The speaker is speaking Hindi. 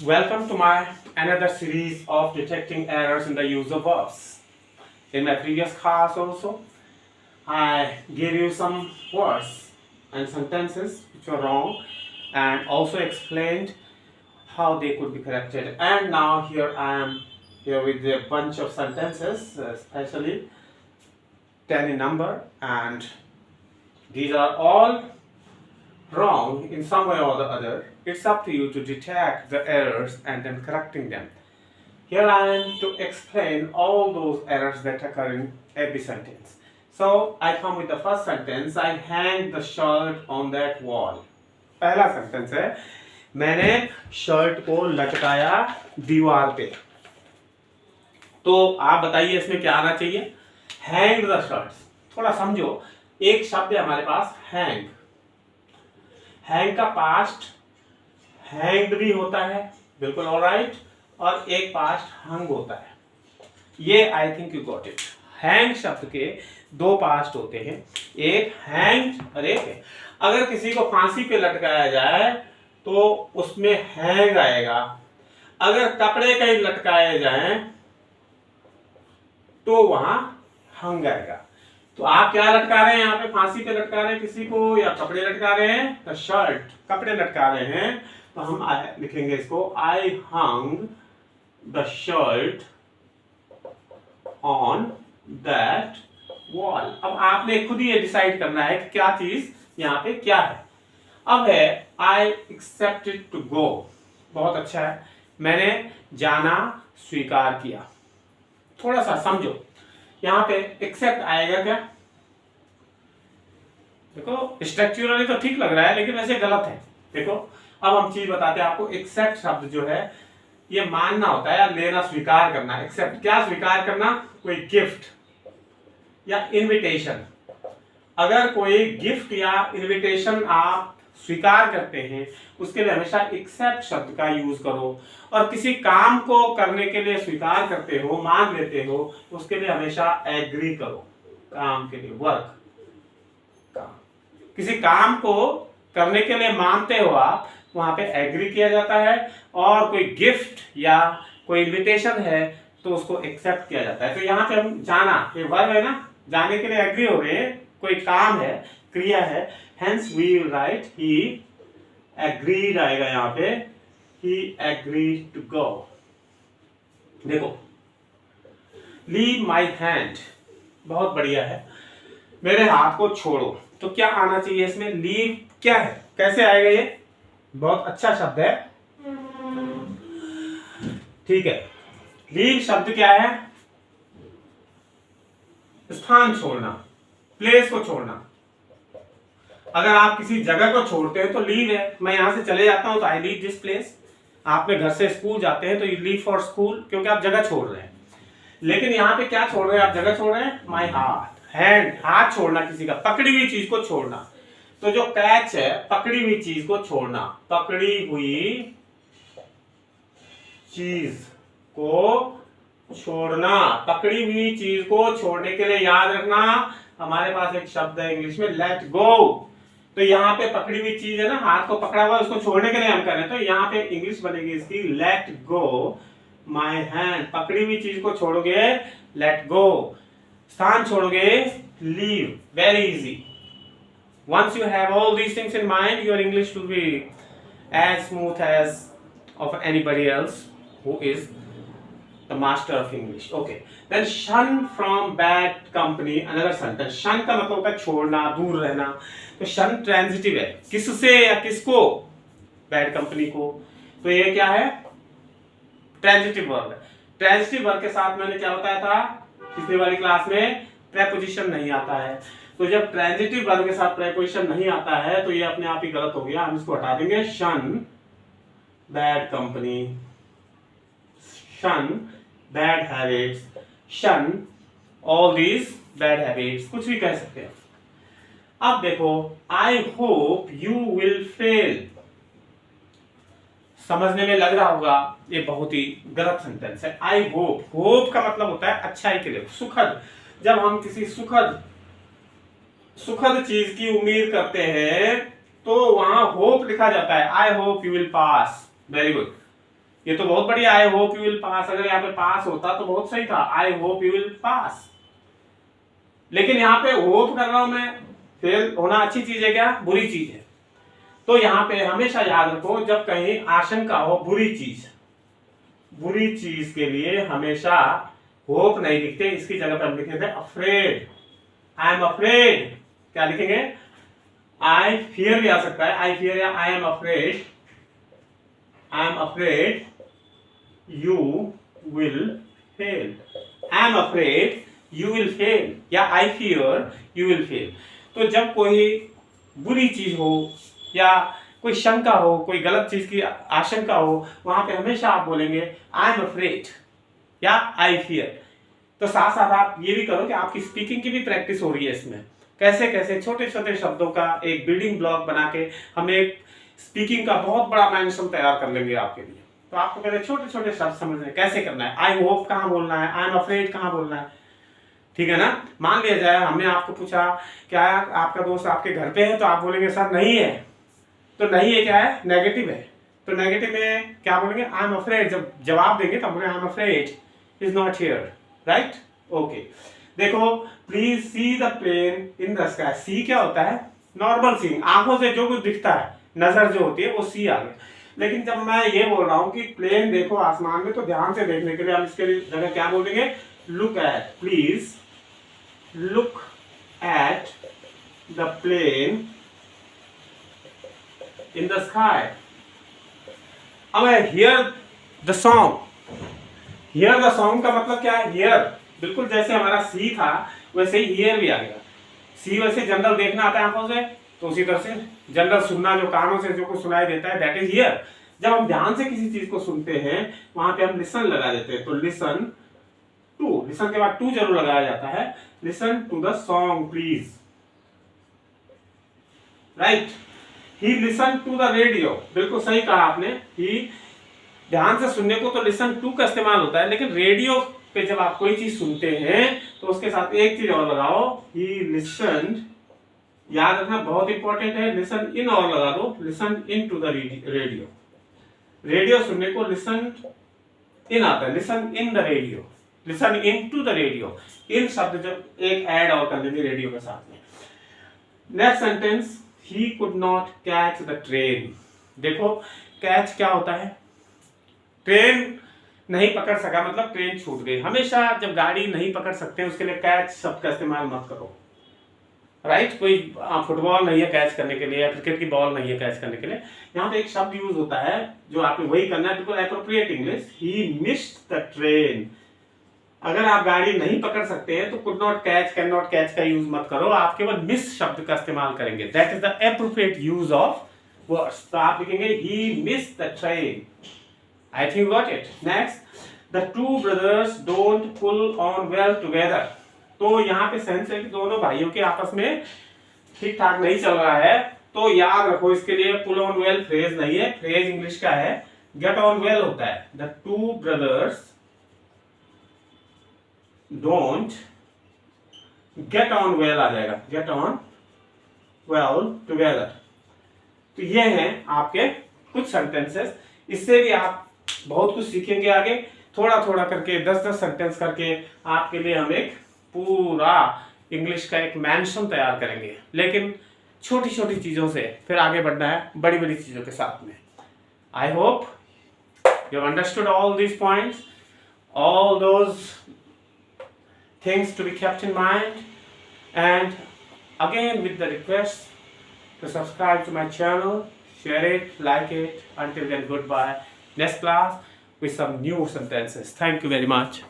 Welcome to my another series of detecting errors in the use of verbs. In my previous class also, I gave you some words and sentences which were wrong and also explained how they could be corrected. And now here I am here with a bunch of sentences, especially 10 in number, and these are all wrong in some way or the other. It's up to you to detect the errors and then correcting them. Here I am to explain all those errors that occur in every sentence. So I come with the first sentence. I hang the shirt on that wall. पहला सेंटेंस है, मैंने शर्ट को लटकाया दीवार पे. तो आप बताइए इसमें क्या आना चाहिए? Hang the shirts. थोड़ा समझो, एक शब्द है हमारे पास हैंग. हैंग का पास्ट हैंग्ड भी होता है, बिल्कुल ऑलराइट, और एक पास्ट हंग होता है. ये I think you got it. Hang शब्द के दो पास्ट होते हैं, एक हैंग्ड और एक है. अगर किसी को फांसी पे लटकाया जाए तो उसमें हैंग आएगा. अगर कपड़े कहीं लटकाए जाए तो वहां हंग आएगा. तो आप क्या लटका रहे हैं यहाँ पे? फांसी पे लटका रहे हैं किसी को या कपड़े लटका रहे हैं? तो शर्ट, कपड़े लटका रहे हैं, तो हम लिखेंगे इसको I hung the shirt on that wall. अब आपने खुद ही ये डिसाइड करना है कि क्या चीज यहाँ पे क्या है. अब है आई एक्सेप्टेड टू गो. बहुत अच्छा है, मैंने जाना स्वीकार किया. थोड़ा सा समझो, यहाँ पे एक्सेप्ट आएगा क्या? देखो स्ट्रक्चरली तो ठीक लग रहा है लेकिन वैसे गलत है. देखो अब हम चीज बताते हैं आपको. एक्सेप्ट शब्द जो है ये मानना होता है या लेना, स्वीकार करना. एक्सेप्ट क्या स्वीकार करना? कोई गिफ्ट या इनविटेशन. अगर कोई गिफ्ट या इनविटेशन आप स्वीकार करते हैं उसके लिए हमेशा एक्सेप्ट शब्द का यूज करो. और किसी काम को करने के लिए स्वीकार करते हो, मान लेते हो, उसके लिए हमेशा एग्री करो. काम के लिए वर्क, काम, किसी काम को करने के लिए मानते हो आप, वहां पे एग्री किया जाता है. और कोई गिफ्ट या कोई इनविटेशन है तो उसको एक्सेप्ट किया जाता है. तो यहाँ पे हम जाना, ये वर्ब है ना, जाने के लिए एग्री हो गए, कोई काम है, क्रिया है. Hence we will write he agreed आएगा यहाँ पे. He agreed to go. देखो लीव माई हैंड, बहुत बढ़िया है, मेरे हाथ को छोड़ो. तो क्या आना चाहिए इसमें? लीव क्या है, कैसे आएगा ये? बहुत अच्छा शब्द है, ठीक है. लीव शब्द क्या है? स्थान छोड़ना, प्लेस को छोड़ना. अगर आप किसी जगह को छोड़ते हैं तो लीव है. मैं यहां से चले जाता हूं तो आई लीव दिस प्लेस. आप घर से स्कूल जाते हैं तो यू लीव फॉर स्कूल, क्योंकि आप जगह छोड़ रहे हैं. लेकिन यहाँ पे क्या छोड़ रहे हैं? आप जगह छोड़ रहे हैं. माई हाथ, हैंड, हाथ छोड़ना, किसी का पकड़ी हुई चीज को छोड़ना. तो जो कैच है, पकड़ी हुई चीज को छोड़ना. पकड़ी हुई चीज को छोड़ना. पकड़ी हुई चीज को छोड़ने के लिए याद रखना, हमारे पास एक शब्द है इंग्लिश में, लेट गो. तो यहाँ पे पकड़ी हुई चीज है ना, हाथ को पकड़ा हुआ, उसको छोड़ने के लिए हम कर रहे हैं. तो यहाँ पे इंग्लिश बनेगी इसकी लेट गो माई हैंड. पकड़ी हुई चीज को छोड़ोगे, लेट गो. स्थान छोड़ोगे, leave. Very easy. Once you have all these things in mind, your English will be as smooth as of anybody else who is the master of English. Okay. Then shun from bad company. Another sentence. Shun का मतलब होता है छोड़ना, दूर रहना. तो shun transitive है, किससे या किसको? बैड कंपनी को. तो ये क्या है? ट्रांजिटिव वर्ब है. ट्रांजिटिव वर्ब के साथ मैंने क्या बताया था पिछली वाली क्लास में? प्रेपोजिशन नहीं आता है. तो जब ट्रांजिटिव वर्ब के साथ प्रेपोजिशन नहीं आता है तो ये अपने आप ही गलत हो गया. हम इसको हटा देंगे. शन बैड कंपनी, शन बैड हैबिट्स, शन ऑल दीज बैड हैबिट्स, कुछ भी कह सकते हैं. अब देखो, I hope you will fail. समझने में लग रहा होगा ये बहुत ही गलत सेंटेंस है. आई होप, होप का मतलब होता है अच्छाई के लिए, सुखद. जब हम किसी सुखद चीज की उम्मीद करते हैं तो वहां होप लिखा जाता है. I hope you will pass. Very good. ये तो बहुत बढ़िया, I hope you will pass, अगर यहाँ पे पास होता तो बहुत सही था, I hope you will pass. लेकिन यहाँ पे होप कर रहा हूं मैं, फेल होना अच्छी चीज है क्या, बुरी चीज है? तो यहाँ पे हमेशा याद रखो, जब कहीं आशंका हो, बुरी चीज के लिए हमेशा होप नहीं लिखते, इसकी जगह पर हम लिखेंगे अफ्रेड। आई एम अफ्रेड, क्या लिखेंगे? आई फियर भी आ सकता है, आई फियर या I am afraid, I am afraid you will fail, I am afraid you will fail, या I fear you will fail. तो जब कोई बुरी चीज हो या कोई शंका हो, कोई गलत चीज की आशंका हो, वहां पे हमेशा आप बोलेंगे आई एम अफ्रेड या आई फियर। तो साथ साथ आप ये भी करो कि आपकी स्पीकिंग की भी प्रैक्टिस हो रही है इसमें, कैसे कैसे छोटे छोटे शब्दों का एक बिल्डिंग ब्लॉक बना के हम एक स्पीकिंग का बहुत बड़ा मैनुअल तैयार कर लेंगे आपके लिए। तो आपको पहले छोटे छोटे शब्द समझने कैसे करना है, आई होप कहाँ बोलना है, आई एम अफ्रेड कहाँ बोलना है, ठीक है ना। मान लिया जाए हमने आपको पूछा क्या आपका दोस्त आपके घर पे है, तो आप बोलेंगे सर नहीं है, तो नहीं है क्या है, नेगेटिव है, तो नेगेटिव में क्या बोलेंगे, आई एम अफ्रेड। जब जवाब देंगे तब बोलेंगे I am afraid is not here, right, okay. देखो, please see the plane in the sky, see क्या होता है, नॉर्मल सीइंग, आंखों से जो कुछ दिखता है, नजर जो होती है वो सी आ गया। लेकिन जब मैं ये बोल रहा हूं कि प्लेन देखो आसमान में, तो ध्यान से देखने के लिए हम इसके जगह क्या बोलेंगे, look at, please look at the plane in the sky. अब hear the song, hear the song का मतलब क्या है, hear, बिल्कुल जैसे हमारा सी था वैसे ही hear भी आ गया। सी वैसे जनरल देखना आता है आंखों से, तो उसी तरह से जनरल सुनना, जो कानों से जो कुछ सुनाई देता है, दैट इज hear। जब हम ध्यान से किसी चीज को सुनते हैं वहां पे हम लिसन लगा देते हैं, तो लिसन टू, लिसन के बाद टू जरूर लगाया जाता है, listen to the song please, right. He listened to the radio, बिल्कुल सही कहा आपने, ही ध्यान से सुनने को तो listen to का इस्तेमाल होता है, लेकिन रेडियो पे जब आप कोई चीज सुनते हैं तो उसके साथ एक चीज और लगाओ, he listened, याद रखना बहुत इंपॉर्टेंट है, listen in और लगा दो, listen into the radio। Radio सुनने को listen in आता है, listen in the radio, listen into the radio, इन शब्द जब एक ऐड और कर देंगे रेडियो के साथ में। Next sentence, he could not catch the train। देखो कैच क्या होता है, ट्रेन नहीं पकड़ सका, मतलब ट्रेन छूट गई। हमेशा जब गाड़ी नहीं पकड़ सकते हैं उसके लिए कैच शब्द का इस्तेमाल मत करो, राइट। कोई फुटबॉल नहीं है कैच करने के लिए, या क्रिकेट की बॉल नहीं है कैच करने के लिए, यहाँ पे एक शब्द यूज होता है जो आपने वही करना है, बिल्कुल appropriate English, he missed the train. अगर आप गाड़ी नहीं पकड़ सकते हैं तो could not catch, can not catch का यूज मत करो, आप केवल मिस शब्द का इस्तेमाल करेंगे, that is the appropriate use of words. तो आप लिखेंगे he missed the train, I think got it. Next, the two brothers don't pull on well together. तो यहाँ पे सेंस है कि दोनों भाइयों के आपस में ठीक ठाक नहीं चल रहा है, तो याद रखो इसके लिए पुल ऑन वेल फ्रेज नहीं है, फ्रेज इंग्लिश का है गेट ऑन वेल होता है। The two brothers don't get on well आ जाएगा, गेट ऑन वेल टुगेदर। तो ये हैं आपके कुछ सेंटेंसेस, इससे भी आप बहुत कुछ सीखेंगे आगे, थोड़ा थोड़ा करके 10-10 सेंटेंस करके आपके लिए हम एक पूरा इंग्लिश का एक मैंशन तैयार करेंगे, लेकिन छोटी छोटी चीजों से फिर आगे बढ़ना है बड़ी बड़ी चीजों के साथ में। I hope you have understood all these points, all those things to be kept in mind, and again with the request to subscribe to my channel, share it, like it. Until then, goodbye. Next class with some new sentences. Thank you very much.